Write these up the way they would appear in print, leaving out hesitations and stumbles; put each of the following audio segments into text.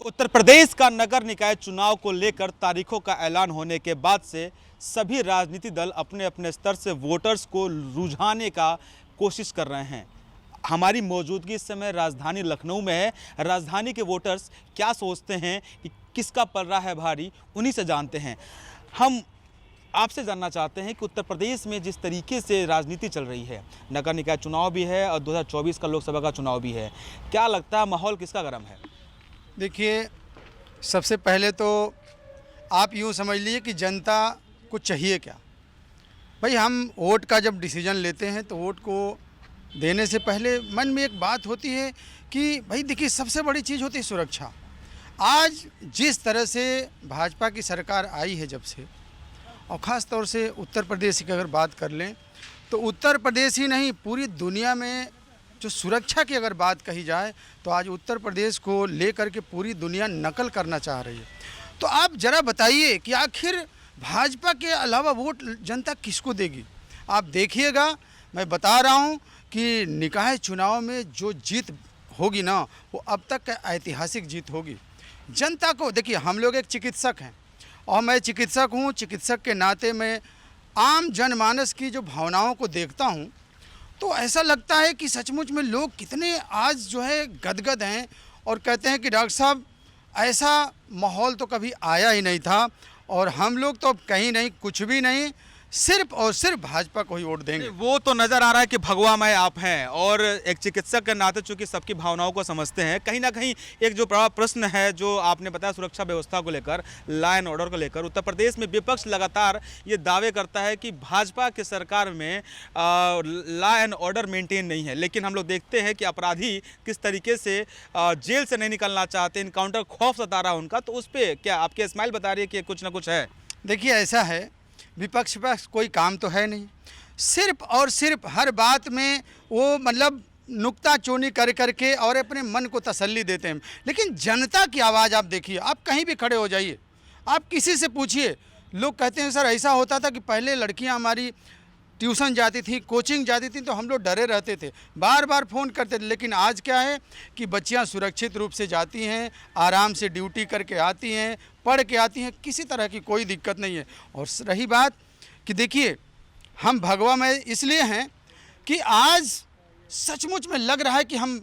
उत्तर प्रदेश का नगर निकाय चुनाव को लेकर तारीखों का ऐलान होने के बाद से सभी राजनीतिक दल अपने अपने स्तर से वोटर्स को रुझाने का कोशिश कर रहे हैं। हमारी मौजूदगी इस समय राजधानी लखनऊ में है। राजधानी के वोटर्स क्या सोचते हैं कि किसका पलड़ा है भारी, उन्हीं से जानते हैं। हम आपसे जानना चाहते हैं कि उत्तर प्रदेश में जिस तरीके से राजनीति चल रही है, नगर निकाय चुनाव भी है और 2024 का लोकसभा का चुनाव भी है, क्या लगता है माहौल किसका गर्म है? देखिए, सबसे पहले तो आप यूँ समझ लीजिए कि जनता को चाहिए क्या। भाई, हम वोट का जब डिसीजन लेते हैं तो वोट को देने से पहले मन में एक बात होती है कि भाई देखिए, सबसे बड़ी चीज़ होती है सुरक्षा। आज जिस तरह से भाजपा की सरकार आई है जब से, और ख़ास तौर से उत्तर प्रदेश की अगर बात कर लें तो उत्तर प्रदेश ही नहीं, पूरी दुनिया में जो सुरक्षा की अगर बात कही जाए तो आज उत्तर प्रदेश को लेकर के पूरी दुनिया नकल करना चाह रही है। तो आप ज़रा बताइए कि आखिर भाजपा के अलावा वोट जनता किसको देगी? आप देखिएगा, मैं बता रहा हूँ कि निकाय चुनाव में जो जीत होगी ना, वो अब तक का ऐतिहासिक जीत होगी। जनता को देखिए, हम लोग एक चिकित्सक हैं और मैं चिकित्सक हूँ। चिकित्सक के नाते मैं आम जनमानस की जो भावनाओं को देखता हूँ तो ऐसा लगता है कि सचमुच में लोग कितने आज जो है गदगद हैं और कहते हैं कि डॉक्टर साहब, ऐसा माहौल तो कभी आया ही नहीं था और हम लोग तो अब कहीं नहीं, कुछ भी नहीं, सिर्फ और सिर्फ भाजपा को ही वोट देंगे। वो तो नज़र आ रहा है कि भगवामय आप हैं और एक चिकित्सक के नाते चूंकि सबकी भावनाओं को समझते हैं, कहीं ना कहीं एक जो बड़ा प्रश्न है जो आपने बताया सुरक्षा व्यवस्था को लेकर, लॉ एंड ऑर्डर को लेकर, उत्तर प्रदेश में विपक्ष लगातार ये दावे करता है कि भाजपा की सरकार में लॉ एंड ऑर्डर मेंटेन नहीं है। लेकिन हम लोग देखते हैं कि अपराधी किस तरीके से जेल से नहीं निकलना चाहते, इनकाउंटर खौफ सता रहा है उनका, तो उस पर क्या आपकी स्माइल बता रही है कि कुछ ना कुछ है? देखिए, ऐसा है, विपक्ष पर कोई काम तो है नहीं, सिर्फ और सिर्फ हर बात में वो मतलब नुक्ताचोनी कर करके और अपने मन को तसल्ली देते हैं। लेकिन जनता की आवाज़ आप देखिए, आप कहीं भी खड़े हो जाइए, आप किसी से पूछिए, लोग कहते हैं सर ऐसा होता था कि पहले लड़कियां हमारी ट्यूशन जाती थी, कोचिंग जाती थी तो हम लोग डरे रहते थे, बार बार फ़ोन करते थे। लेकिन आज क्या है कि बच्चियां सुरक्षित रूप से जाती हैं, आराम से ड्यूटी करके आती हैं, पढ़ के आती हैं, किसी तरह की कोई दिक्कत नहीं है। और रही बात कि देखिए, हम भगवा में इसलिए हैं कि आज सचमुच में लग रहा है कि हम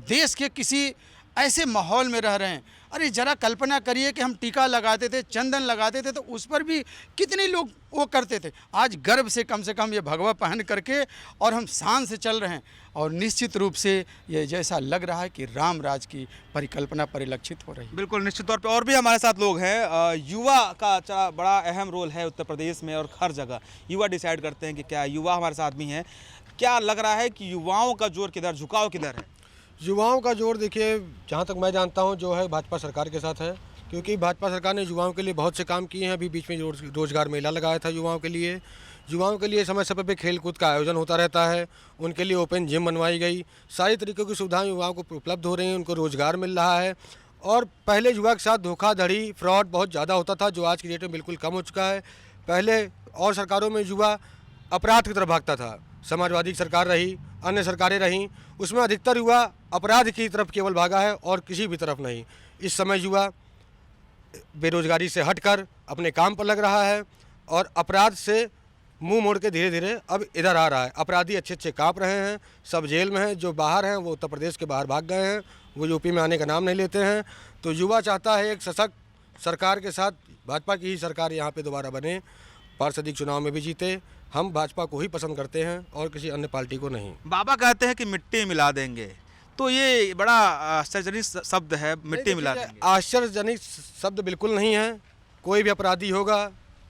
देश के किसी ऐसे माहौल में रह रहे हैं। अरे ज़रा कल्पना करिए कि हम टीका लगाते थे, चंदन लगाते थे तो उस पर भी कितने लोग वो करते थे। आज गर्व से कम ये भगवा पहन करके और हम शान से चल रहे हैं और निश्चित रूप से ये जैसा लग रहा है कि राम राज की परिकल्पना परिलक्षित हो रही है। बिल्कुल, निश्चित तौर पे। और भी हमारे साथ लोग हैं। युवा का बड़ा अहम रोल है उत्तर प्रदेश में और हर जगह युवा डिसाइड करते हैं कि क्या युवा हमारे साथ भी हैं। क्या लग रहा है कि युवाओं का जोर किधर, झुकाव किधर है? युवाओं का जोर देखिए, जहाँ तक मैं जानता हूँ जो है भाजपा सरकार के साथ है, क्योंकि भाजपा सरकार ने युवाओं के लिए बहुत से काम किए हैं। अभी बीच में रोजगार मेला लगाया था युवाओं के लिए। युवाओं के लिए समय समय पे खेल कूद का आयोजन होता रहता है, उनके लिए ओपन जिम बनवाई गई, सारी तरीक़ों की सुविधाएं युवाओं को उपलब्ध हो रही हैं, उनको रोज़गार मिल रहा है। और पहले युवा के साथ धोखाधड़ी, फ्रॉड बहुत ज़्यादा होता था, जो आज की डेट में बिल्कुल कम हो चुका है। पहले और सरकारों में युवा अपराध की तरफ भागता था, समाजवादी की सरकार रही, अन्य सरकारें रहीं, उसमें अधिकतर युवा अपराध की तरफ केवल भागा है और किसी भी तरफ नहीं। इस समय युवा बेरोजगारी से हटकर अपने काम पर लग रहा है और अपराध से मुंह मोड़ के धीरे धीरे अब इधर आ रहा है। अपराधी अच्छे अच्छे काँप रहे हैं, सब जेल में हैं, जो बाहर हैं वो उत्तर प्रदेश के बाहर भाग गए हैं, वो यूपी में आने का नाम नहीं लेते हैं। तो युवा चाहता है एक सशक्त सरकार के साथ भाजपा की ही सरकार यहाँ पर दोबारा बने, पार्षद चुनाव में भी जीते। हम भाजपा को ही पसंद करते हैं और किसी अन्य पार्टी को नहीं। बाबा कहते हैं कि मिट्टी मिला देंगे, तो ये बड़ा आश्चर्यजनक शब्द है, मिट्टी मिला देंगे। आश्चर्यजनक शब्द बिल्कुल नहीं है। कोई भी अपराधी होगा,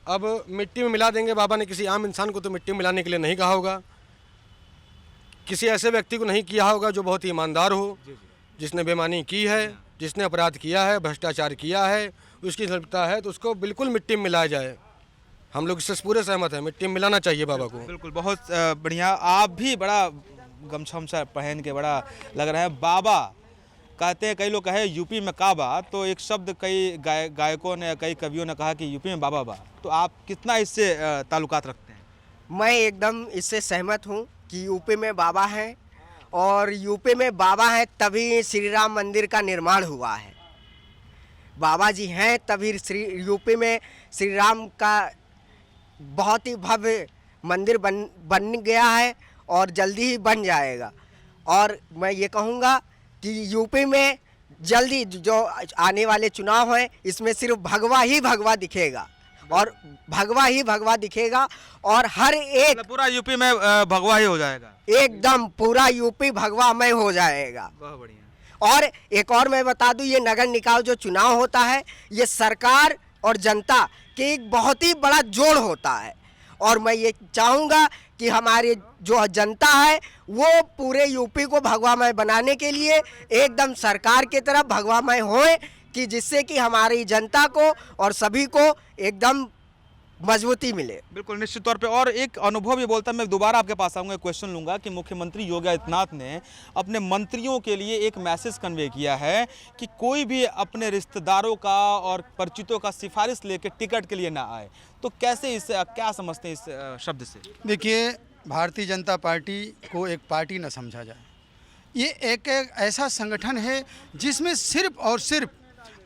अब मिट्टी में मिला देंगे, बाबा ने किसी आम इंसान को तो मिट्टी में मिलाने के लिए नहीं कहा होगा। किसी ऐसे व्यक्ति को नहीं किया होगा जो बहुत ही ईमानदार हो, जिसने बेईमानी की है, जिसने अपराध किया है, भ्रष्टाचार किया है, उसकी सलगता है, तो उसको बिल्कुल मिट्टी में मिलाया जाए। हम लोग इससे पूरे सहमत हैं, मिट्टी में मिलाना चाहिए बाबा को। बिल्कुल, बहुत बढ़िया। आप भी बड़ा गमछा वमछा पहन के बड़ा लग रहा है। बाबा कहते हैं, कई लोग कहे यूपी में काबा, तो एक शब्द कई गायकों ने, कई कवियों ने कहा कि यूपी में बाबा बा, तो आप कितना इससे ताल्लुकात रखते हैं? मैं एकदम इससे सहमत हूँ कि यूपी में बाबा हैं और यूपी में बाबा हैं तभी श्री राम मंदिर का निर्माण हुआ है। बाबा जी हैं, तभी यूपी में श्री राम का बहुत ही भव्य मंदिर बन गया है और जल्दी ही बन जाएगा। और मैं ये कहूँगा कि यूपी में जल्दी जो आने वाले चुनाव हैं इसमें सिर्फ भगवा ही भगवा दिखेगा और भगवा ही भगवा दिखेगा और हर एक मतलब पूरा यूपी में भगवा ही हो जाएगा। एकदम पूरा यूपी भगवामय हो जाएगा। बहुत बढ़िया। और एक और मैं बता दूं, ये नगर निकाय जो चुनाव होता है ये सरकार और जनता के एक बहुत ही बड़ा जोड़ होता है और मैं ये चाहूँगा कि हमारे जो जनता है वो पूरे यूपी को भगवामय बनाने के लिए एकदम सरकार की तरफ भगवामय होए कि जिससे कि हमारी जनता को और सभी को एकदम मजबूती मिले। बिल्कुल निश्चित तौर पे। और एक अनुभव ये बोलता है, मैं दोबारा आपके पास आऊँगा, क्वेश्चन लूँगा कि मुख्यमंत्री योगी आदित्यनाथ ने अपने मंत्रियों के लिए एक मैसेज कन्वे किया है कि कोई भी अपने रिश्तेदारों का और परिचितों का सिफारिश लेके टिकट के लिए ना आए। तो कैसे इससे क्या समझते हैं इस शब्द से? देखिए, भारतीय जनता पार्टी को एक पार्टी न समझा जाए। ये एक ऐसा संगठन है जिसमें सिर्फ और सिर्फ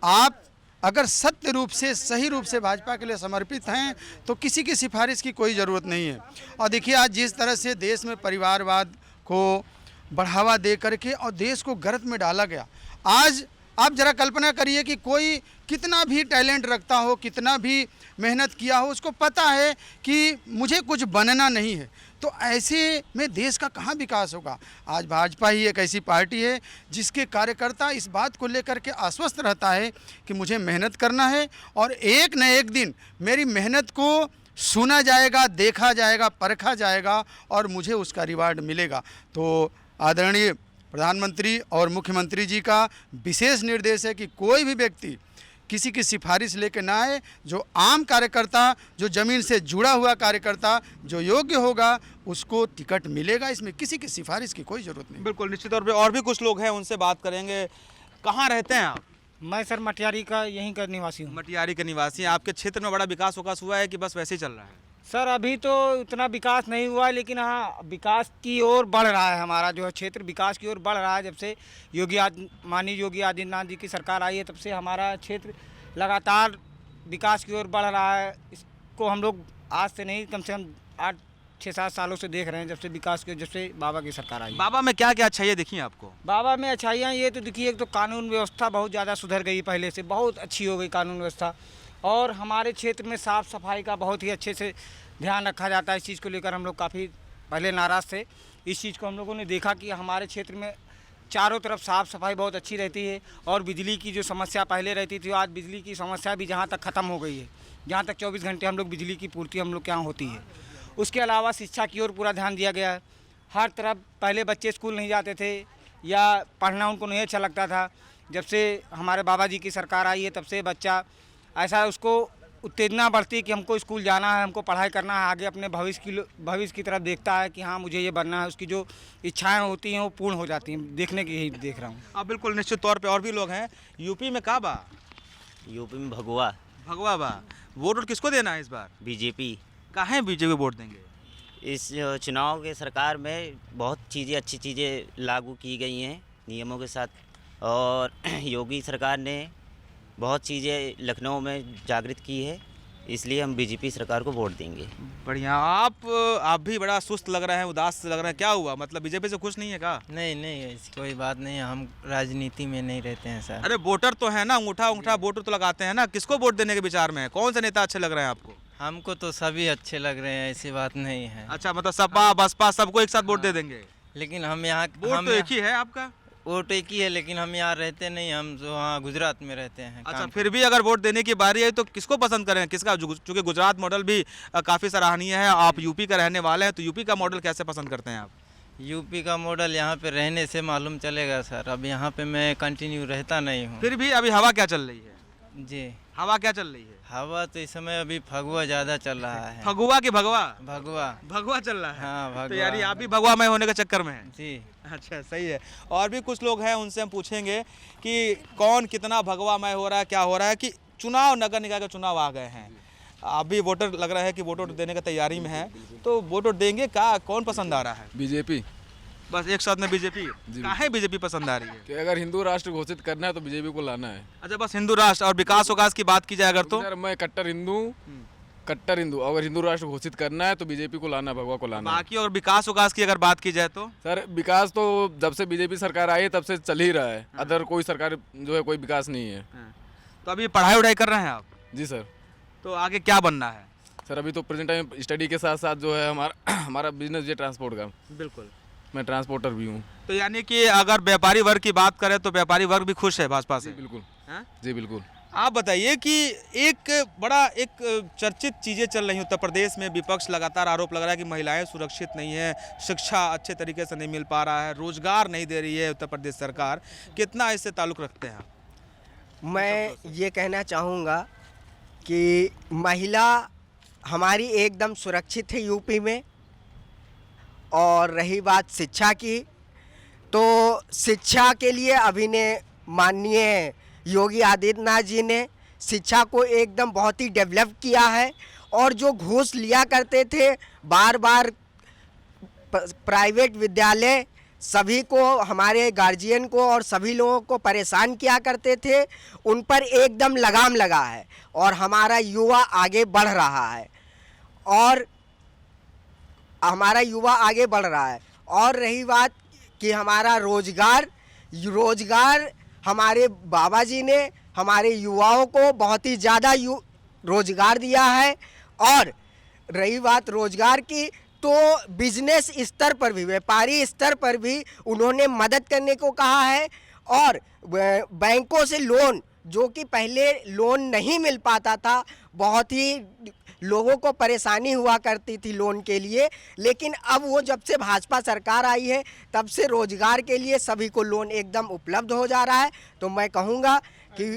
आप अगर सत्य रूप से सही रूप से भाजपा के लिए समर्पित हैं तो किसी की सिफारिश की कोई ज़रूरत नहीं है। और देखिए, आज जिस तरह से देश में परिवारवाद को बढ़ावा दे करके और देश को गर्त में डाला गया, आज आप ज़रा कल्पना करिए कि कोई कितना भी टैलेंट रखता हो, कितना भी मेहनत किया हो, उसको पता है कि मुझे कुछ बनना नहीं है, तो ऐसे में देश का कहाँ विकास होगा। आज भाजपा ही एक ऐसी पार्टी है जिसके कार्यकर्ता इस बात को लेकर के आश्वस्त रहता है कि मुझे मेहनत करना है और एक न एक दिन मेरी मेहनत को सुना जाएगा, देखा जाएगा, परखा जाएगा और मुझे उसका रिवार्ड मिलेगा। तो आदरणीय प्रधानमंत्री और मुख्यमंत्री जी का विशेष निर्देश है कि कोई भी व्यक्ति किसी की सिफारिश लेके ना आए। जो आम कार्यकर्ता, जो ज़मीन से जुड़ा हुआ कार्यकर्ता जो योग्य होगा उसको टिकट मिलेगा, इसमें किसी की सिफारिश की कोई ज़रूरत नहीं। बिल्कुल निश्चित तौर पे। और भी कुछ लोग हैं, उनसे बात करेंगे। कहाँ रहते हैं आप? मैं सर मटियारी का यहीं का निवासी हूँ। मटियारी के निवासी हैं। आपके क्षेत्र में बड़ा विकास हुआ है कि बस वैसे ही चल रहा है? सर अभी तो इतना विकास नहीं हुआ है, लेकिन हाँ विकास की ओर बढ़ रहा है। हमारा जो है क्षेत्र विकास की ओर बढ़ रहा है। जब से माननीय योगी आदित्यनाथ जी की सरकार आई है तब से हमारा क्षेत्र लगातार विकास की ओर बढ़ रहा है। इसको हम लोग आज से नहीं, कम से कम 8-6-7 सालों से देख रहे हैं, जब से विकास की, जब से बाबा की सरकार आई। बाबा में क्या क्या अच्छाइयाँ दिखी आपको? बाबा में अच्छाइयाँ ये तो दिखी, एक तो कानून व्यवस्था बहुत ज़्यादा सुधर गई, पहले से बहुत अच्छी हो गई कानून व्यवस्था। और हमारे क्षेत्र में साफ़ सफाई का बहुत ही अच्छे से ध्यान रखा जाता है। इस चीज़ को लेकर हम लोग काफ़ी पहले नाराज़ थे। इस चीज़ को हम लोगों ने देखा कि हमारे क्षेत्र में चारों तरफ साफ़ सफाई बहुत अच्छी रहती है और बिजली की जो समस्या पहले रहती थी, आज बिजली की समस्या भी जहाँ तक ख़त्म हो गई है। जहाँ तक 24 घंटे हम लोग बिजली की पूर्ति हम लोग के यहाँ होती है। उसके अलावा शिक्षा की ओर पूरा ध्यान दिया गया है। हर तरफ पहले बच्चे स्कूल नहीं जाते थे या पढ़ना उनको नहीं अच्छा लगता था। जब से हमारे बाबा जी की सरकार आई है तब से बच्चा ऐसा उसको उत्तेजना बढ़ती है कि हमको स्कूल जाना है, हमको पढ़ाई करना है, आगे अपने भविष्य की तरफ देखता है कि हाँ मुझे ये बनना है। उसकी जो इच्छाएं होती हैं वो पूर्ण हो जाती हैं। देखने की यही देख रहा हूँ। आप बिल्कुल निश्चित तौर पे। और भी लोग हैं। यूपी में का बा? यूपी में भगवा बा। वोट किसको देना है इस बार? बीजेपी। काहे बीजेपी वोट देंगे? इस चुनाव के सरकार में बहुत चीज़ें, अच्छी चीज़ें लागू की गई हैं नियमों के साथ, और योगी सरकार ने बहुत चीज़ें लखनऊ में जागृत की है, इसलिए हम बीजेपी सरकार को वोट देंगे। बढ़िया। आप भी बड़ा सुस्त लग रहे हैं, उदास लग रहे हैं, क्या हुआ? मतलब बीजेपी से खुश नहीं है का? नहीं ऐसी कोई बात नहीं है, हम राजनीति में नहीं रहते हैं सर। अरे वोटर तो है ना, अंगूठा वोटर तो लगाते हैं ना। किसको वोट देने के विचार में है? कौन से नेता अच्छे लग रहे हैं आपको? हमको तो सभी अच्छे लग रहे हैं, ऐसी बात नहीं है। अच्छा, मतलब सपा बसपा सबको एक साथ वोट दे देंगे? लेकिन हम यहाँ वोट तो एक ही है आपका? वोट एक ही है, लेकिन हम यहाँ रहते नहीं, हम जो वहाँ गुजरात में रहते हैं। अच्छा, फिर भी अगर वोट देने की बारी है तो किसको पसंद करें? किसका? चूँकि गुजरात मॉडल भी काफ़ी सराहनीय है, आप यूपी का रहने वाले हैं, तो यूपी का मॉडल कैसे पसंद करते हैं आप? यूपी का मॉडल यहाँ पे रहने से मालूम चलेगा सर। अब यहाँ पे मैं कंटिन्यू रहता नहीं हूँ। फिर भी अभी हवा क्या चल रही है? जी, हवा क्या चल रही है? हवा तो इस समय अभी फगुआ ज़्यादा चल रहा है। फगुआ की भगवा? भगवा चल रहा है। हाँ, भगवा। तो यानी आप भी भगवा में होने के चक्कर में हैं? जी। अच्छा, सही है। और भी कुछ लोग हैं, उनसे हम पूछेंगे कि कौन कितना भगवामय हो रहा है, क्या हो रहा है। कि चुनाव, नगर निकाय के चुनाव आ गए हैं, अभी वोटर लग रहा है कि वोट देने की तैयारी में है, तो वोट देंगे का? कौन पसंद आ रहा है? बीजेपी। बस एक साथ में बीजेपी। काहे बीजेपी पसंद आ रही है? कि अगर हिंदू राष्ट्र घोषित करना है तो बीजेपी को लाना है। अच्छा, बस हिंदू राष्ट्र और विकास विकास की बात की जाए अगर तो सर मैं कट्टर हिंदू अगर हिंदू राष्ट्र घोषित करना है तो बीजेपी को लाना है, भगवा को लाना है। बाकी और विकास विकास की अगर बात की जाए तो सर विकास तो जब से बीजेपी सरकार आई है तब से चल ही रहा है, अदर कोई सरकार जो है कोई विकास नहीं है। तो अभी पढ़ाई वढ़ाई कर रहे हैं आप? जी सर। तो आगे क्या बनना है? सर अभी तो प्रेजेंट टाइम स्टडी के साथ साथ जो है हमारा बिजनेस जो ट्रांसपोर्ट का, बिल्कुल, मैं ट्रांसपोर्टर भी हूँ। तो यानी कि अगर व्यापारी वर्ग की बात करें तो व्यापारी वर्ग भी खुश है भाजपा से? बिल्कुल। हाँ? जी बिल्कुल। आप बताइए कि एक चर्चित चीज़ें चल रही हैं उत्तर प्रदेश में। विपक्ष लगातार आरोप लग रहा है कि महिलाएं सुरक्षित नहीं है, शिक्षा अच्छे तरीके से नहीं मिल पा रहा है, रोजगार नहीं दे रही है उत्तर प्रदेश सरकार। कितना इससे ताल्लुक़ रखते हैं आप? मैं ये कहना चाहूँगा कि महिला हमारी एकदम सुरक्षित है यूपी में। और रही बात शिक्षा की, तो शिक्षा के लिए अभी ने माननीय योगी आदित्यनाथ जी ने शिक्षा को एकदम बहुत ही डेवलप किया है। और जो घूस लिया करते थे बार बार प्राइवेट विद्यालय, सभी को, हमारे गार्जियन को और सभी लोगों को परेशान किया करते थे, उन पर एकदम लगाम लगा है और हमारा युवा आगे बढ़ रहा है। और हमारा युवा आगे बढ़ रहा है। और रही बात कि हमारा रोजगार हमारे बाबा जी ने हमारे युवाओं को बहुत ही ज़्यादा रोजगार दिया है। और रही बात रोजगार की, तो बिजनेस स्तर पर भी, व्यापारी स्तर पर भी उन्होंने मदद करने को कहा है। और बैंकों से लोन, जो कि पहले लोन नहीं मिल पाता था, बहुत ही लोगों को परेशानी हुआ करती थी लोन के लिए, लेकिन अब वो जब से भाजपा सरकार आई है तब से रोजगार के लिए सभी को लोन एकदम उपलब्ध हो जा रहा है। तो मैं कहूँगा कि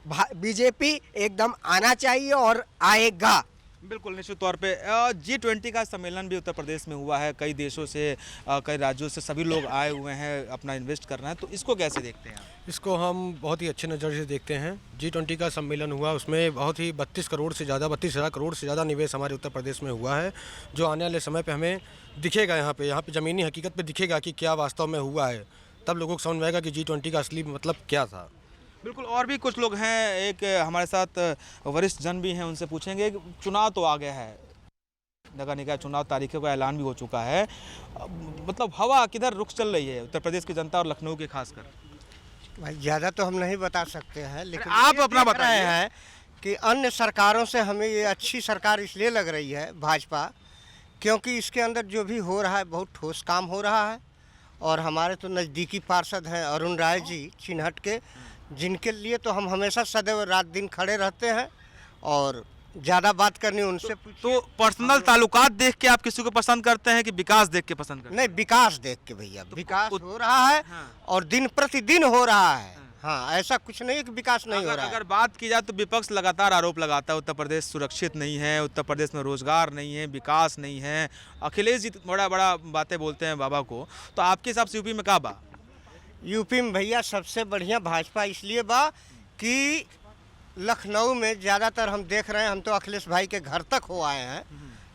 बीजेपी एकदम आना चाहिए और आएगा। बिल्कुल, निश्चित तौर पे G20 का सम्मेलन भी उत्तर प्रदेश में हुआ है। कई देशों से, कई राज्यों से सभी लोग आए हुए हैं अपना इन्वेस्ट करना है। तो इसको कैसे देखते हैं आप? इसको हम बहुत ही अच्छे नज़र से देखते हैं। G20 का सम्मेलन हुआ, उसमें बहुत ही 32 हज़ार करोड़ से ज़्यादा निवेश हमारे उत्तर प्रदेश में हुआ है, जो आने वाले समय पे हमें दिखेगा। यहाँ पे ज़मीनी हकीकत पे दिखेगा कि क्या वास्तव में हुआ है। तब लोगों को समझ में आएगा कि G20 का असली मतलब क्या था। बिल्कुल, और भी कुछ लोग हैं, एक हमारे साथ वरिष्ठ जन भी हैं, उनसे पूछेंगे। चुनाव तो आ गया है, नगर निकाय चुनाव तारीखों का ऐलान भी हो चुका है, मतलब हवा किधर रुख चल रही है उत्तर प्रदेश की जनता और लखनऊ की खासकर? भाई ज़्यादा तो हम नहीं बता सकते हैं, लेकिन आप ये अपना देख बताइए। रहे हैं कि अन्य सरकारों से हमें ये अच्छी सरकार इसलिए लग रही है भाजपा, क्योंकि इसके अंदर जो भी हो रहा है बहुत ठोस काम हो रहा है। और हमारे तो नज़दीकी पार्षद हैं अरुण राय जी चिन्हट के, जिनके लिए तो हम हमेशा सदैव रात दिन खड़े रहते हैं। और ज़्यादा बात करनी उनसे तो पर्सनल ताल्लुकात देख के आप किसी को पसंद करते हैं कि विकास देख के पसंद करते हैं? नहीं, विकास देख के भैया, विकास हो रहा है। और दिन प्रतिदिन हो रहा है। हाँ, ऐसा कुछ नहीं है कि विकास नहीं हो रहा है। अगर बात की जाए तो विपक्ष लगातार आरोप लगाता है उत्तर प्रदेश सुरक्षित नहीं है, उत्तर प्रदेश में रोजगार नहीं है, विकास नहीं है। अखिलेश जी बड़ा बातें बोलते हैं बाबा को, तो आपके हिसाब से यूपी में क्या बा? यूपी में भैया सबसे बढ़िया भाजपा इसलिए बा कि लखनऊ में ज़्यादातर हम देख रहे हैं, हम तो अखिलेश भाई के घर तक हो आए हैं,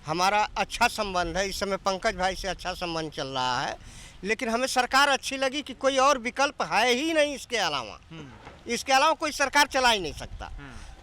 हमारा अच्छा संबंध है। इस समय पंकज भाई से अच्छा संबंध चल रहा है, लेकिन हमें सरकार अच्छी लगी कि कोई और विकल्प है ही नहीं इसके अलावा कोई सरकार चला ही नहीं सकता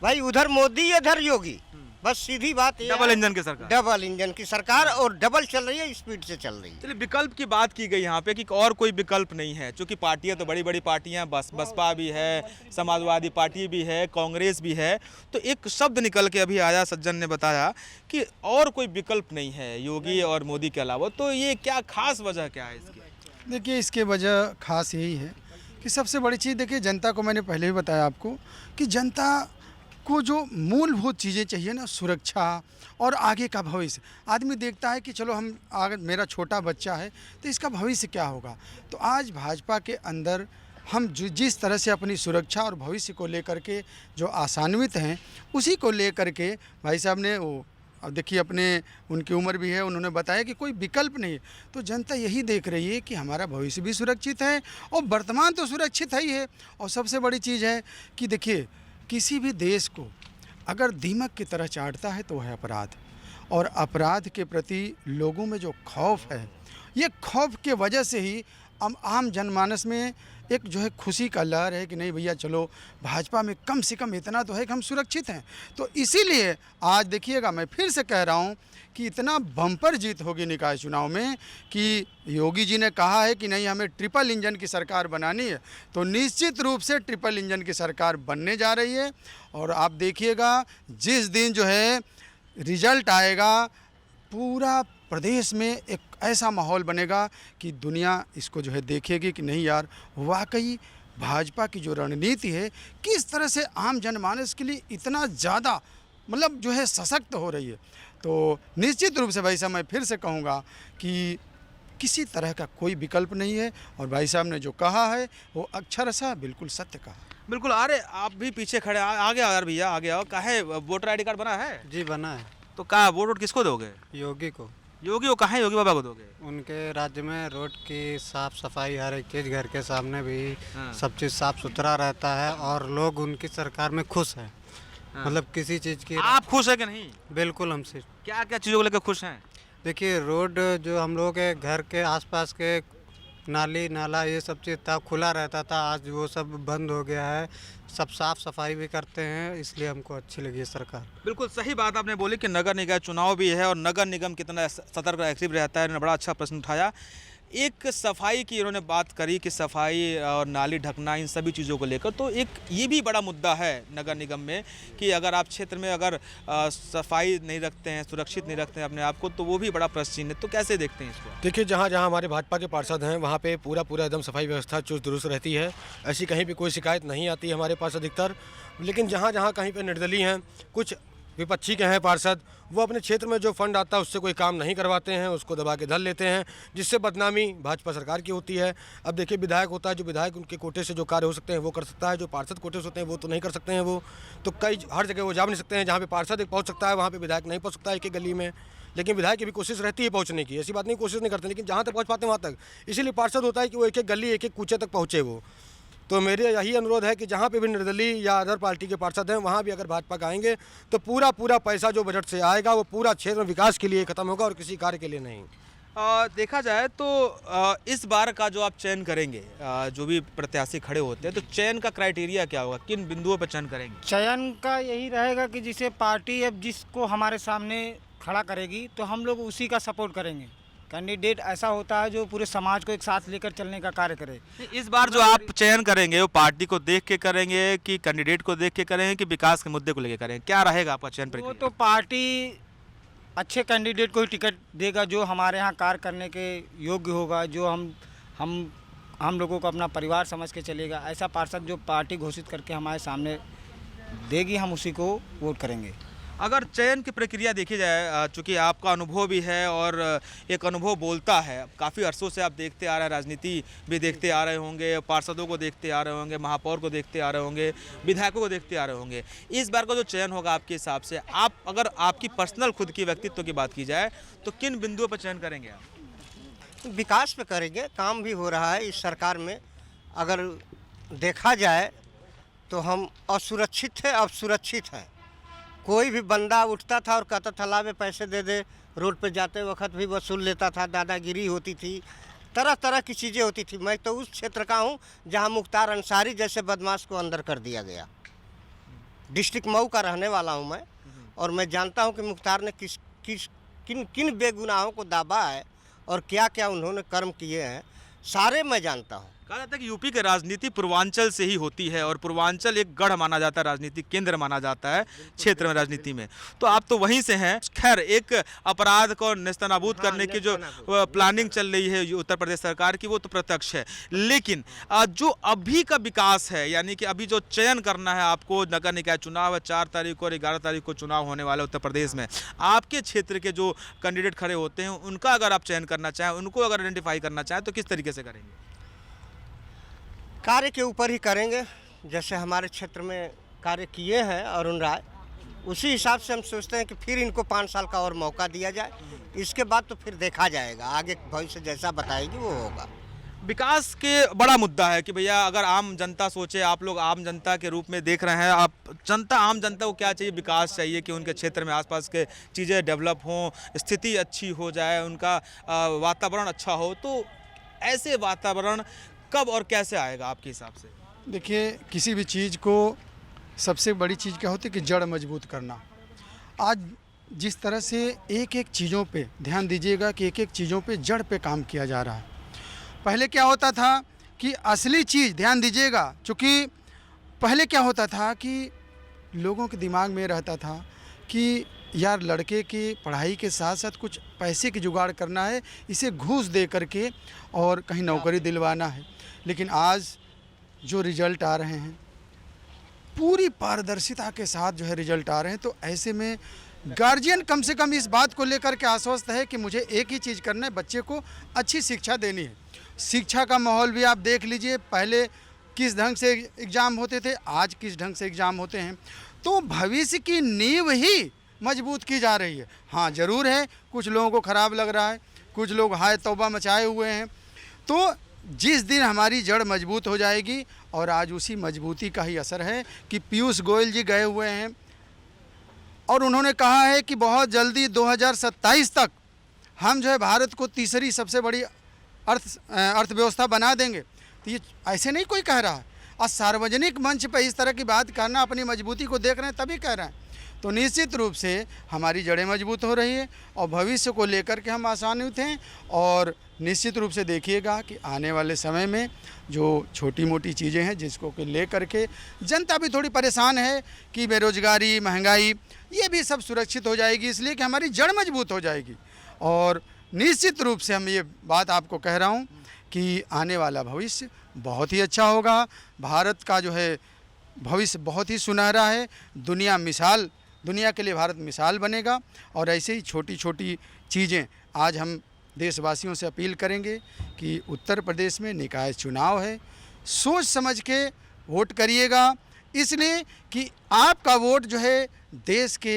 भाई। उधर मोदी इधर योगी, बस सीधी बात ये डबल इंजन की सरकार, डबल इंजन की सरकार, और डबल चल रही है, स्पीड से चल रही है। चलिए, विकल्प की बात की गई यहाँ पे कि और कोई विकल्प नहीं है, क्योंकि पार्टियां तो बड़ी बड़ी पार्टियां, बसपा भी है, समाजवादी पार्टी भी है, कांग्रेस भी है। तो एक शब्द निकल के अभी आया, सज्जन ने बताया कि और कोई विकल्प नहीं है योगी और मोदी के अलावा। तो ये क्या खास वजह क्या है इसकी? देखिए, इसके वजह खास यही है कि सबसे बड़ी चीज़, देखिए जनता को मैंने पहले भी बताया आपको कि जनता को जो मूलभूत चीज़ें चाहिए ना, सुरक्षा और आगे का भविष्य। आदमी देखता है कि चलो हम अगर मेरा छोटा बच्चा है तो इसका भविष्य क्या होगा। तो आज भाजपा के अंदर हम जिस तरह से अपनी सुरक्षा और भविष्य को लेकर के जो आशान्वित हैं, उसी को लेकर के भाई साहब ने वो, अब देखिए अपने उनकी उम्र भी है, उन्होंने बताया कि कोई विकल्प नहीं है। तो जनता यही देख रही है कि हमारा भविष्य भी सुरक्षित है और वर्तमान तो सुरक्षित है ही है। और सबसे बड़ी चीज़ है कि देखिए, किसी भी देश को अगर दीमक की तरह चाटता है तो वह है अपराध। और अपराध के प्रति लोगों में जो खौफ है, ये खौफ के वजह से ही आम जनमानस में एक जो है खुशी का लहर है कि नहीं भैया चलो भाजपा में कम से कम इतना तो है कि हम सुरक्षित हैं। तो इसीलिए आज देखिएगा, मैं फिर से कह रहा हूँ कि इतना बम्पर जीत होगी निकाय चुनाव में कि योगी जी ने कहा है कि नहीं हमें ट्रिपल इंजन की सरकार बनानी है, तो निश्चित रूप से ट्रिपल इंजन की सरकार बनने जा रही है। और आप देखिएगा जिस दिन जो है रिजल्ट आएगा, पूरा प्रदेश में एक ऐसा माहौल बनेगा कि दुनिया इसको जो है देखेगी कि नहीं यार, वाकई भाजपा की जो रणनीति है किस तरह से आम जनमानस के लिए इतना ज़्यादा मतलब जो है सशक्त हो रही है। तो निश्चित रूप से भाई साहब मैं फिर से कहूँगा कि किसी तरह का कोई विकल्प नहीं है, और भाई साहब ने जो कहा है वो अक्षरशः बिल्कुल सत्य कहा। बिल्कुल। अरे आप भी पीछे खड़े, आगे आओ यार भैया, आगे आओ। काहे वोटर आईडी कार्ड बना है? जी बना है। तो कहा वोट किसको दोगे? योगी को। योगी को कहाँ योगी बाबा को दोगे? उनके राज्य में रोड की साफ सफाई, हर एक चीज़, घर के सामने भी सब चीज़ साफ सुथरा रहता है और लोग उनकी सरकार में खुश हैं। मतलब किसी चीज़ की। आप खुश है कि नहीं? बिल्कुल, हमसे क्या क्या चीज़ों को लेकर खुश हैं? देखिए, रोड जो हम लोगों के घर के आसपास के नाली नाला ये सब चीज़ था, खुला रहता था, आज वो सब बंद हो गया है। सब साफ सफाई भी करते हैं, इसलिए हमको अच्छी लगी है सरकार। बिल्कुल सही बात आपने बोली कि नगर निगम चुनाव भी है और नगर निगम कितना सतर्क एक्टिव रहता है। इन्होंने बड़ा अच्छा प्रश्न उठाया। एक सफाई की इन्होंने बात करी कि सफाई और नाली ढकना, इन सभी चीज़ों को लेकर तो एक ये भी बड़ा मुद्दा है नगर निगम में कि अगर आप क्षेत्र में अगर सफाई नहीं रखते हैं, सुरक्षित नहीं रखते हैं अपने आप को, तो वो भी बड़ा प्रश्न चिन्ह है। तो कैसे देखते हैं इसको? देखिए, जहाँ जहाँ हमारे भाजपा के पार्षद हैं वहाँ पे पूरा एकदम सफाई व्यवस्था चुस्त दुरुस्त रहती है। ऐसी कहीं भी कोई शिकायत नहीं आती है हमारे पास अधिकतर। लेकिन जहाँ जहाँ कहीं पे निर्दलीय हैं, कुछ विपक्षी के हैं पार्षद, वो अपने क्षेत्र में जो फंड आता है उससे कोई काम नहीं करवाते हैं, उसको दबा के धर लेते हैं, जिससे बदनामी भाजपा सरकार की होती है। अब देखिए, विधायक होता है, जो विधायक उनके कोटे से जो कार्य हो सकते हैं वो कर सकता है, जो पार्षद कोटे से होते हैं वो तो नहीं कर सकते हैं। वो तो कई हर जगह वो जा नहीं सकते हैं। जहाँ पे पार्षद एक पहुँच सकता है वहाँ पे विधायक नहीं पहुँच सकता है, एक एक गली में। लेकिन विधायक की भी कोशिश रहती है पहुँचने की, ऐसी बात नहीं कोशिश नहीं करते, लेकिन जहाँ तक पहुँच पाते हैं वहाँ तक। इसीलिए पार्षद होता है कि वो एक एक गली, एक एक कूचे तक पहुँचे वो। तो मेरे यही अनुरोध है कि जहाँ पे भी निर्दलीय या अदर पार्टी के पार्षद हैं, वहाँ भी अगर भाजपा का आएंगे तो पूरा पैसा जो बजट से आएगा वो पूरा क्षेत्र में विकास के लिए खत्म होगा और किसी कार्य के लिए नहीं। देखा जाए तो इस बार का जो आप चयन करेंगे, जो भी प्रत्याशी खड़े होते हैं, तो चयन का क्राइटेरिया क्या होगा? किन बिंदुओं पर चयन करेंगे? चयन का यही रहेगा कि जिसे पार्टी अब जिसको हमारे सामने खड़ा करेगी तो हम लोग उसी का सपोर्ट करेंगे। कैंडिडेट ऐसा होता है जो पूरे समाज को एक साथ लेकर चलने का कार्य करे। इस बार जो आप चयन करेंगे वो पार्टी को देख के करेंगे कि कैंडिडेट को देख के करेंगे कि विकास के मुद्दे को लेकर करेंगे? क्या रहेगा आपका चयन प्रक्रिया? वो तो पार्टी अच्छे कैंडिडेट को ही टिकट देगा जो हमारे यहाँ कार्य करने के योग्य होगा, जो हम लोगों को अपना परिवार समझ के चलेगा। ऐसा पार्षद जो पार्टी घोषित करके हमारे सामने देगी, हम उसी को वोट करेंगे। अगर चयन की प्रक्रिया देखी जाए, चूँकि आपका अनुभव भी है और एक अनुभव बोलता है, काफ़ी अरसों से आप देखते आ रहे हैं, राजनीति भी देखते आ रहे होंगे, पार्षदों को देखते आ रहे होंगे, महापौर को देखते आ रहे होंगे, विधायकों को देखते आ रहे होंगे। इस बार का जो चयन होगा आपके हिसाब से, आप अगर आपकी पर्सनल खुद की व्यक्तित्व की बात की जाए तो किन बिंदुओं पर चयन करेंगे आप? विकास पे करेंगे। काम भी हो रहा है इस सरकार में। अगर देखा जाए तो हम असुरक्षित थे, अब सुरक्षित हैं। कोई भी बंदा उठता था और कहता था ला में पैसे दे दे, रोड पे जाते वक्त भी वसूल लेता था, दादागिरी होती थी, तरह तरह की चीज़ें होती थी। मैं तो उस क्षेत्र का हूँ जहाँ मुख्तार अंसारी जैसे बदमाश को अंदर कर दिया गया। डिस्ट्रिक्ट मऊ का रहने वाला हूँ मैं, और मैं जानता हूँ कि मुख्तार ने किन बेगुनाहों को दाबा है और क्या क्या उन्होंने कर्म किए हैं, सारे मैं जानता हूँ। कहा जाता है कि यूपी की राजनीति पूर्वांचल से ही होती है और पूर्वांचल एक गढ़ माना जाता है, राजनीतिक केंद्र माना जाता है क्षेत्र में, राजनीति में। तो आप तो वहीं से हैं। खैर, एक अपराध को नेस्तनाबूद करने की जो प्लानिंग चल रही है उत्तर प्रदेश सरकार की, वो तो प्रत्यक्ष है। लेकिन जो अभी का विकास है, यानी कि अभी जो चयन करना है आपको, नगर निकाय चुनाव है 4 तारीख और 11 तारीख को चुनाव होने वाला उत्तर प्रदेश में, आपके क्षेत्र के जो कैंडिडेट खड़े होते हैं उनका अगर आप चयन करना चाहें, उनको अगर आइडेंटिफाई करना चाहें, तो किस तरीके से करेंगे? कार्य के ऊपर ही करेंगे। जैसे हमारे क्षेत्र में कार्य किए हैं अरुण राय, उसी हिसाब से हम सोचते हैं कि फिर इनको 5 साल का और मौका दिया जाए। इसके बाद तो फिर देखा जाएगा, आगे भविष्य जैसा बताएगी वो होगा। विकास के बड़ा मुद्दा है कि भैया अगर आम जनता सोचे, आप लोग आम जनता के रूप में देख रहे हैं, आप जनता आम जनता को क्या चाहिए? विकास चाहिए कि उनके क्षेत्र में आसपास के चीज़ें डेवलप हों, स्थिति अच्छी हो जाए, उनका वातावरण अच्छा हो। तो ऐसे वातावरण कब और कैसे आएगा आपके हिसाब से? देखिए, किसी भी चीज़ को सबसे बड़ी चीज़ क्या होती है कि जड़ मजबूत करना। आज जिस तरह से एक एक चीज़ों पे ध्यान दीजिएगा कि एक एक चीज़ों पे जड़ पे काम किया जा रहा है। पहले क्या होता था कि असली चीज़, ध्यान दीजिएगा, चूँकि पहले क्या होता था कि लोगों के दिमाग में रहता था कि यार लड़के की पढ़ाई के साथ साथ कुछ पैसे की जुगाड़ करना है, इसे घूस दे करके और कहीं नौकरी दिलवाना है। लेकिन आज जो रिजल्ट आ रहे हैं पूरी पारदर्शिता के साथ जो है रिजल्ट आ रहे हैं, तो ऐसे में गार्जियन कम से कम इस बात को लेकर के आश्वस्त है कि मुझे एक ही चीज़ करना है, बच्चे को अच्छी शिक्षा देनी है। शिक्षा का माहौल भी आप देख लीजिए, पहले किस ढंग से एग्ज़ाम होते थे, आज किस ढंग से एग्ज़ाम होते हैं। तो भविष्य की नींव ही मजबूत की जा रही है। हाँ, ज़रूर है कुछ लोगों को ख़राब लग रहा है, कुछ लोग हाय तौबा मचाए हुए हैं। तो जिस दिन हमारी जड़ मजबूत हो जाएगी, और आज उसी मजबूती का ही असर है कि पीयूष गोयल जी गए हुए हैं और उन्होंने कहा है कि बहुत जल्दी 2027 तक हम जो है भारत को तीसरी सबसे बड़ी अर्थव्यवस्था बना देंगे। तो ये ऐसे नहीं कोई कह रहा है, और सार्वजनिक मंच पर इस तरह की बात करना, अपनी मजबूती को देख रहे हैं तभी कह रहे हैं। तो निश्चित रूप से हमारी जड़ें मजबूत हो रही है और भविष्य को लेकर के हम आशान्वित हैं। और निश्चित रूप से देखिएगा कि आने वाले समय में जो छोटी मोटी चीज़ें हैं जिसको के ले करके जनता भी थोड़ी परेशान है कि बेरोजगारी, महंगाई, ये भी सब सुरक्षित हो जाएगी, इसलिए कि हमारी जड़ मजबूत हो जाएगी। और निश्चित रूप से हम ये बात आपको कह रहा हूँ कि आने वाला भविष्य बहुत ही अच्छा होगा। भारत का जो है भविष्य बहुत ही सुनहरा है। दुनिया के लिए भारत मिसाल बनेगा। और ऐसे ही छोटी छोटी चीज़ें आज हम देशवासियों से अपील करेंगे कि उत्तर प्रदेश में निकाय चुनाव है, सोच समझ के वोट करिएगा, इसलिए कि आपका वोट जो है देश के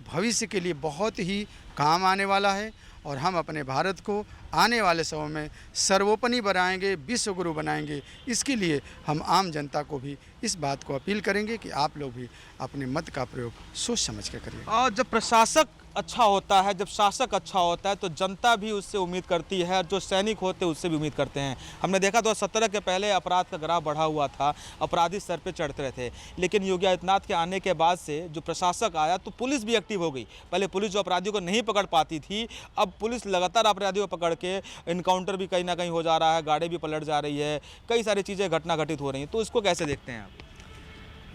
भविष्य के लिए बहुत ही काम आने वाला है। और हम अपने भारत को आने वाले समय में सर्वोपरि बनाएंगे, विश्व गुरु बनाएंगे। इसके लिए हम आम जनता को भी इस बात को अपील करेंगे कि आप लोग भी अपने मत का प्रयोग सोच समझ के करिए। और जब प्रशासक अच्छा होता है, जब शासक अच्छा होता है, तो जनता भी उससे उम्मीद करती है, और जो सैनिक होते हैं उससे भी उम्मीद करते हैं। हमने देखा 2017 के पहले अपराध का ग्राफ बढ़ा हुआ था, अपराधी सर पे चढ़ते रहे थे। लेकिन योगी आदित्यनाथ के आने के बाद से जो प्रशासक आया तो पुलिस भी एक्टिव हो गई। पहले पुलिस जो अपराधियों को नहीं पकड़ पाती थी, अब पुलिस लगातार अपराधियों को पकड़ के, इनकाउंटर भी कहीं ना कहीं हो जा रहा है, गाड़ी भी पलट जा रही है, कई सारी चीज़ें घटना घटित हो रही हैं। तो इसको कैसे देखते हैं आप?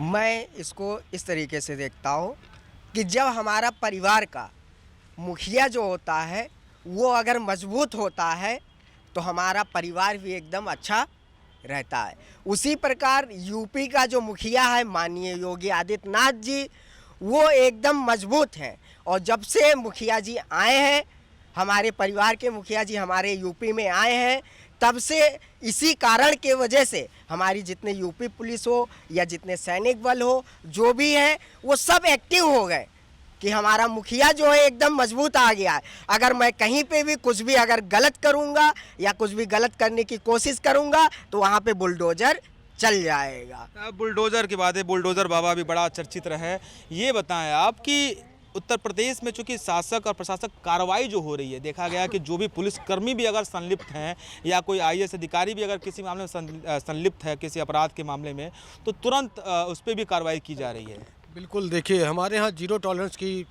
मैं इसको इस तरीके से देखता हूँ कि जब हमारा परिवार का मुखिया जो होता है वो अगर मजबूत होता है तो हमारा परिवार भी एकदम अच्छा रहता है। उसी प्रकार यूपी का जो मुखिया है माननीय योगी आदित्यनाथ जी, वो एकदम मजबूत हैं। और जब से मुखिया जी आए हैं, हमारे परिवार के मुखिया जी हमारे यूपी में आए हैं, तब से इसी कारण के वजह से हमारी जितने यूपी पुलिस हो या जितने सैनिक बल हो, जो भी है वो सब एक्टिव हो गए कि हमारा मुखिया जो है एकदम मजबूत आ गया है। अगर मैं कहीं पे भी कुछ भी अगर गलत करूँगा या कुछ भी गलत करने की कोशिश करूँगा तो वहाँ पे बुलडोज़र चल जाएगा। बुलडोज़र की बात है, बुलडोज़र बाबा भी बड़ा चर्चित रहे। ये बताएं आप कि उत्तर प्रदेश में चूंकि शासक और प्रशासक कार्रवाई जो हो रही है, देखा गया कि जो भी पुलिसकर्मी भी अगर संलिप्त हैं या कोई IAS अधिकारी भी अगर किसी मामले में संलिप्त है, किसी अपराध के मामले में, तो तुरंत उस पर भी कार्रवाई की जा रही है। बिल्कुल, देखिए हमारे यहाँ जीरो टॉलरेंस की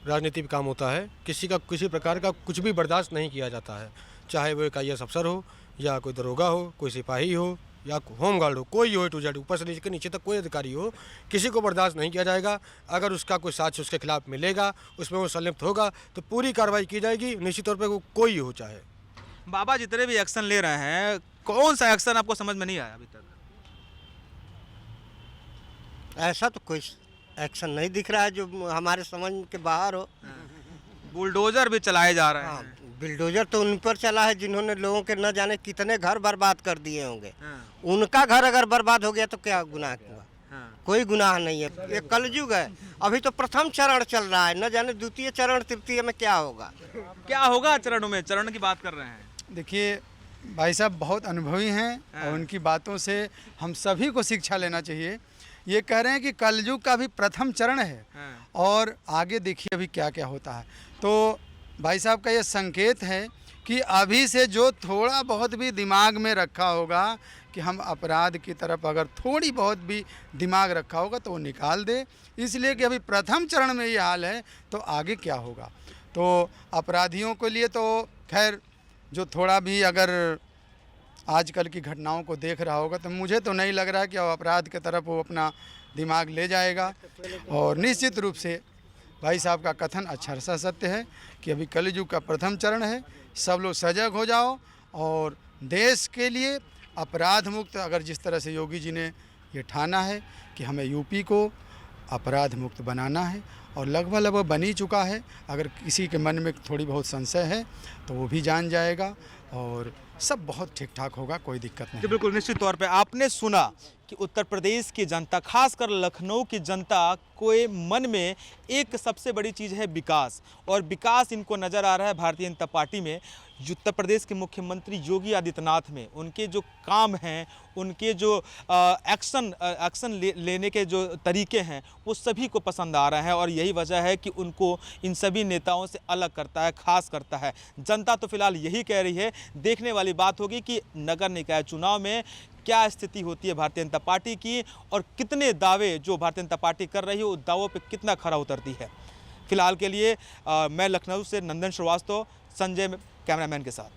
राजनीति पे काम होता है। किसी प्रकार का कुछ भी बर्दाश्त नहीं किया जाता है, चाहे वो एक IAS अफसर हो या कोई दरोगा हो, कोई सिपाही हो या होमगार्ड हो, कोई हो टू जेड, ऊपर से लेकर नीचे तक कोई अधिकारी हो, किसी को बर्दाश्त नहीं किया जाएगा। अगर उसका कोई साक्ष्य उसके खिलाफ मिलेगा, उसमें वो संलिप्त होगा तो पूरी कार्रवाई की जाएगी, निश्चित तौर पर वो कोई हो चाहे। बाबा जितने भी एक्शन ले रहे हैं, कौन सा एक्शन आपको समझ में नहीं आया अभी तक? ऐसा तो कोई एक्शन नहीं दिख रहा है जो हमारे समझ के बाहर हो। बुलडोज़र भी चलाए जा रहे हैं। बुलडोजर तो उन पर चला है जिन्होंने लोगों के न जाने कितने घर बर्बाद कर दिए होंगे। उनका घर अगर बर्बाद हो गया तो क्या गुनाह हुआ? कोई गुनाह नहीं है। ये कलयुग है, अभी तो प्रथम चरण चल रहा है, न जाने द्वितीय चरण तृतीय में क्या होगा। क्या होगा चरणों में? चरण की बात कर रहे हैं। देखिए, भाई साहब बहुत अनुभवी हैं और उनकी बातों से हम सभी को शिक्षा लेना चाहिए। ये कह रहे हैं कि कलयुग का भी प्रथम चरण है और आगे देखिए अभी क्या क्या होता है। तो भाई साहब का ये संकेत है कि अभी से जो थोड़ा बहुत भी दिमाग में रखा होगा कि हम अपराध की तरफ अगर थोड़ी बहुत भी दिमाग रखा होगा तो वो निकाल दे, इसलिए कि अभी प्रथम चरण में ये हाल है तो आगे क्या होगा। तो अपराधियों के लिए तो खैर जो थोड़ा भी अगर आजकल की घटनाओं को देख रहा होगा तो मुझे तो नहीं लग रहा है कि वो अपराध की तरफ वो अपना दिमाग ले जाएगा। और निश्चित रूप से भाई साहब का कथन अक्षरशः सत्य है कि अभी कलयुग का प्रथम चरण है, सब लोग सजग हो जाओ और देश के लिए अपराध मुक्त, अगर जिस तरह से योगी जी ने ये ठाना है कि हमें यूपी को अपराध मुक्त बनाना है और लगभग बन ही चुका है। अगर किसी के मन में थोड़ी बहुत संशय है तो वो भी जान जाएगा और सब बहुत ठीक ठाक होगा, कोई दिक्कत नहीं। जी बिल्कुल, निश्चित तौर पे आपने सुना कि उत्तर प्रदेश की जनता, खासकर लखनऊ की जनता के मन में एक सबसे बड़ी चीज़ है विकास, और विकास इनको नज़र आ रहा है भारतीय जनता पार्टी में। उत्तर प्रदेश के मुख्यमंत्री योगी आदित्यनाथ में उनके जो काम हैं, उनके जो एक्शन लेने के जो तरीके हैं वो सभी को पसंद आ रहे हैं और यही वजह है कि उनको इन सभी नेताओं से अलग करता है, खास करता है। जनता तो फिलहाल यही कह रही है, देखने वाली बात होगी कि नगर निकाय चुनाव में क्या स्थिति होती है भारतीय जनता पार्टी की और कितने दावे जो भारतीय जनता पार्टी कर रही है उस दावों पे कितना खरा उतरती है। फिलहाल के लिए मैं लखनऊ से नंदन श्रीवास्तव, संजय कैमरामैन के साथ।